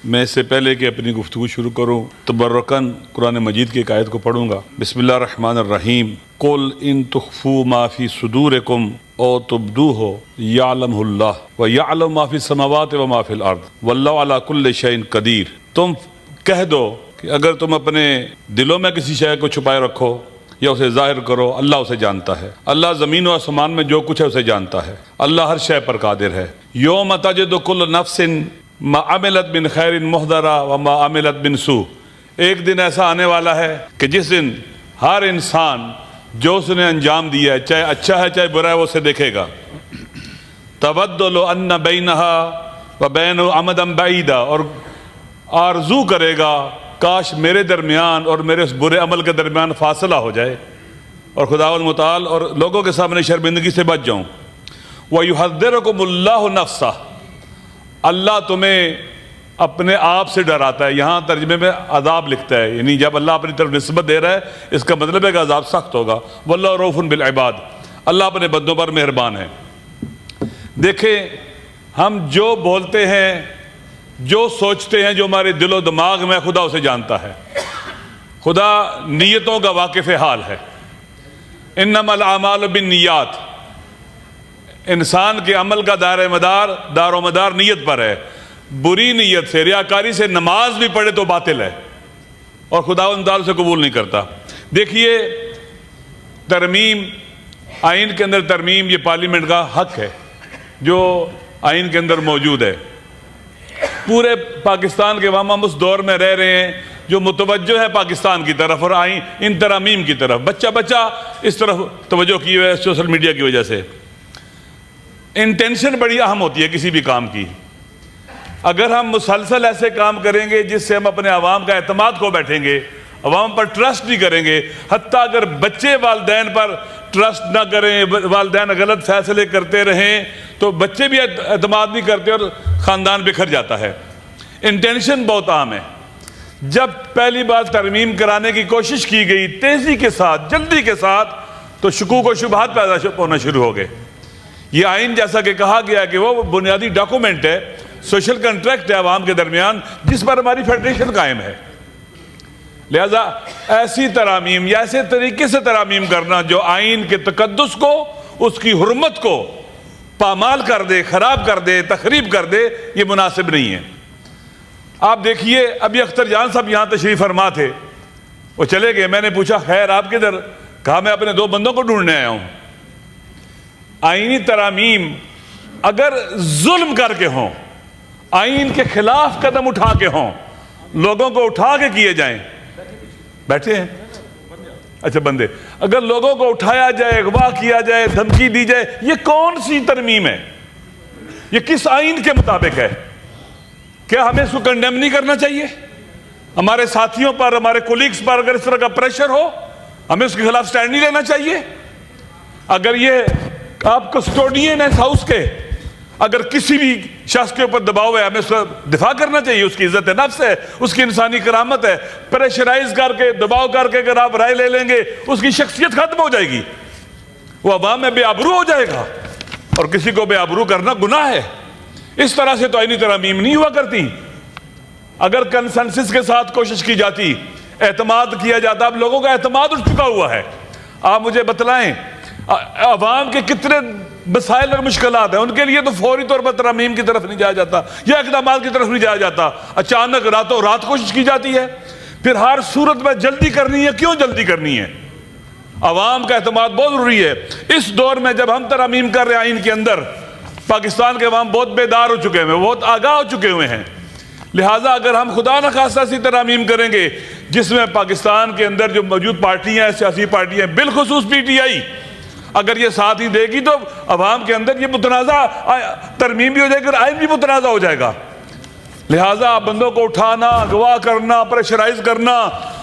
میں اس سے پہلے کہ اپنی گفتگو شروع کروں تبرکاً قرآن مجید کی ایک آیت کو پڑھوں گا۔ بسم اللہ الرحمن الرحیم۔ قل ان تخفوا ما فی صدورکم او تبدوہ یعلمہ اللہ ویعلم ما فی السماوات وما فی الارض واللہ علی کل شیء قدیر۔ تم کہہ دو کہ اگر تم اپنے دلوں میں کسی شے کو چھپائے رکھو یا اسے ظاہر کرو، اللہ اسے جانتا ہے۔ اللہ زمین و آسمان میں جو کچھ ہے اسے جانتا ہے۔ اللہ ہر شے پر قادر ہے۔ یوم تجد کل نفس ما عملت من خیر محضرا وما عملت من سوء۔ ایک دن ایسا آنے والا ہے کہ جس دن ہر انسان جو اس نے انجام دیا ہے، چاہے اچھا ہے چاہے برا ہے، وہ اسے دیکھے گا۔ تود لو ان بینہا وبین امدا بعیدا، اور آرزو کرے گا کاش میرے درمیان اور میرے اس برے عمل کے درمیان فاصلہ ہو جائے اور خداوند متعال اور لوگوں کے سامنے شرمندگی سے بچ جاؤں۔ وَيُحَذِّرُكُمُ اللَّهُ نَفْسَهُ، اللہ تمہیں اپنے آپ سے ڈراتا ہے۔ یہاں ترجمے میں عذاب لکھتا ہے، یعنی جب اللہ اپنی طرف نسبت دے رہا ہے اس کا مطلب ہے کہ عذاب سخت ہوگا۔ وَاللَّهُ رَءُوفٌ بِالْعِبَادِ، اللہ اپنے بندوں پر مہربان ہے۔ دیکھیں، ہم جو بولتے ہیں، جو سوچتے ہیں، جو ہمارے دل و دماغ میں، خدا اسے جانتا ہے۔ خدا نیتوں کا واقف حال ہے۔ انما الاعمال بالنیات، انسان کے عمل کا دار و مدار نیت پر ہے۔ بری نیت سے، ریاکاری سے نماز بھی پڑھے تو باطل ہے اور خداوند تعالیٰ سے قبول نہیں کرتا۔ دیکھیے، ترمیم، آئین کے اندر ترمیم یہ پارلیمنٹ کا حق ہے جو آئین کے اندر موجود ہے۔ پورے پاکستان کے عوام ہم اس دور میں رہ رہے ہیں جو متوجہ ہے پاکستان کی طرف اور ان ترامیم کی طرف۔ بچہ اس طرف توجہ کی ہوئے سوشل میڈیا کی وجہ سے۔ انٹینشن بڑی اہم ہوتی ہے کسی بھی کام کی۔ اگر ہم مسلسل ایسے کام کریں گے جس سے ہم اپنے عوام کا اعتماد کھو بیٹھیں گے، عوام پر ٹرسٹ نہیں کریں گے، حتیٰ اگر بچے والدین پر ٹرسٹ نہ کریں، والدین غلط فیصلے کرتے رہیں تو بچے بھی اعتماد نہیں کرتے اور خاندان بکھر جاتا ہے۔ انٹینشن بہت عام ہے۔ جب پہلی بار ترمیم کرانے کی کوشش کی گئی تیزی کے ساتھ، جلدی کے ساتھ، تو شکوک و شبہات پیدا ہونا شروع ہو گئے۔ یہ آئین جیسا کہ کہا گیا کہ وہ بنیادی ڈاکومنٹ ہے، سوشل کنٹریکٹ ہے عوام کے درمیان، جس پر ہماری فیڈریشن قائم ہے۔ لہذا ایسی ترامیم یا ایسے طریقے سے ترامیم کرنا جو آئین کے تقدس کو، اس کی حرمت کو پامال کر دے، خراب کر دے، تخریب کر دے، یہ مناسب نہیں ہے۔ آپ دیکھیے، ابھی اختر جان صاحب یہاں تشریف فرما تھے، وہ چلے گئے۔ میں نے پوچھا خیر آپ کدھر؟ کہا میں اپنے 2 بندوں کو ڈھونڈنے آیا ہوں۔ آئینی ترامیم اگر ظلم کر کے ہوں، آئین کے خلاف قدم اٹھا کے ہوں، لوگوں کو اٹھا کے کیے جائیں، بیٹھے ہیں اچھا بندے، اگر لوگوں کو اٹھایا جائے، اغوا کیا جائے، دھمکی دی جائے، یہ کون سی ترمیم ہے؟ یہ کس آئین کے مطابق ہے؟ کیا ہمیں اس کو کنڈیم نہیں کرنا چاہیے؟ ہمارے ساتھیوں پر، ہمارے کولیگز پر اگر اس طرح کا پریشر ہو، ہمیں اس کے خلاف سٹینڈ نہیں لینا چاہیے؟ اگر یہ آپ کسٹوڈین ہیں اس ہاؤس کے، اگر کسی بھی شخص کے اوپر دباؤ ہے، ہمیں اس کا دفاع کرنا چاہیے۔ اس کی عزت نفس ہے، اس کی انسانی کرامت ہے۔ پریشرائز کر کے، دباؤ کر کے اگر آپ رائے لے لیں گے، اس کی شخصیت ختم ہو جائے گی، وہ عوام میں بے آبرو ہو جائے گا، اور کسی کو بے آبرو کرنا گناہ ہے۔ اس طرح سے تو آئینی ترامیم نہیں ہوا کرتی۔ اگر کنسنسس کے ساتھ کوشش کی جاتی، اعتماد کیا جاتا۔ اب لوگوں کا اعتماد اٹھ چکا ہوا ہے۔ آپ مجھے بتلائیں عوام کے کتنے مسائل اور مشکلات ہیں، ان کے لیے تو فوری طور پر ترامیم کی طرف نہیں جایا جاتا یا اقدامات کی طرف نہیں جایا جاتا، اچانک راتوں رات کوشش کی جاتی ہے۔ پھر ہر صورت میں جلدی کرنی ہے۔ کیوں جلدی کرنی ہے؟ عوام کا اعتماد بہت ضروری ہے۔ اس دور میں جب ہم ترامیم کر رہے ہیں آئین کے اندر، پاکستان کے عوام بہت بیدار ہو چکے ہیں، بہت آگاہ ہو چکے ہوئے ہیں۔ لہٰذا اگر ہم خدا نخواستہ ایسی ترامیم کریں گے جس میں پاکستان کے اندر جو موجود پارٹیاں ہیں، سیاسی پارٹیاں ہیں، بالخصوص پی ٹی آئی، اگر یہ ساتھ ہی دے گی تو عوام کے اندر یہ متنازع ترمیم بھی ہو جائے گی اور آئین بھی متنازع ہو جائے گا۔ لہٰذا بندوں کو اٹھانا، اغوا کرنا، پریشرائز کرنا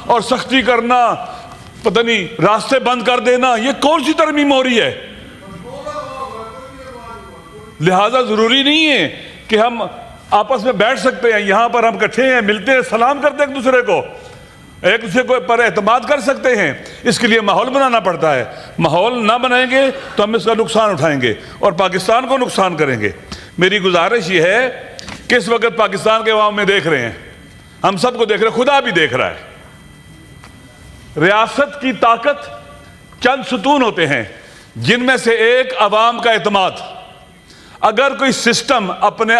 اور سختی کرنا، پتہ نہیں راستے بند کر دینا، یہ کون سی ترمیم ہو رہی ہے؟ لہٰذا ضروری نہیں ہے کہ ہم آپس میں بیٹھ سکتے ہیں، یہاں پر ہم اکٹھے ہیں، ملتے ہیں، سلام کرتے ہیں ایک دوسرے کو، ایک دوسرے کو پر اعتماد کر سکتے ہیں۔ اس کے لیے ماحول بنانا پڑتا ہے۔ ماحول نہ بنائیں گے تو ہم اس کا نقصان اٹھائیں گے اور پاکستان کو نقصان کریں گے۔ میری گزارش یہ ہے کس وقت پاکستان کے عوام میں دیکھ رہے ہیں، ہم سب کو دیکھ رہے ہیں، خدا بھی دیکھ رہا ہے۔ ریاست کی طاقت چند ستون ہوتے ہیں، جن میں سے ایک عوام کا اعتماد۔ اگر کوئی سسٹم اپنے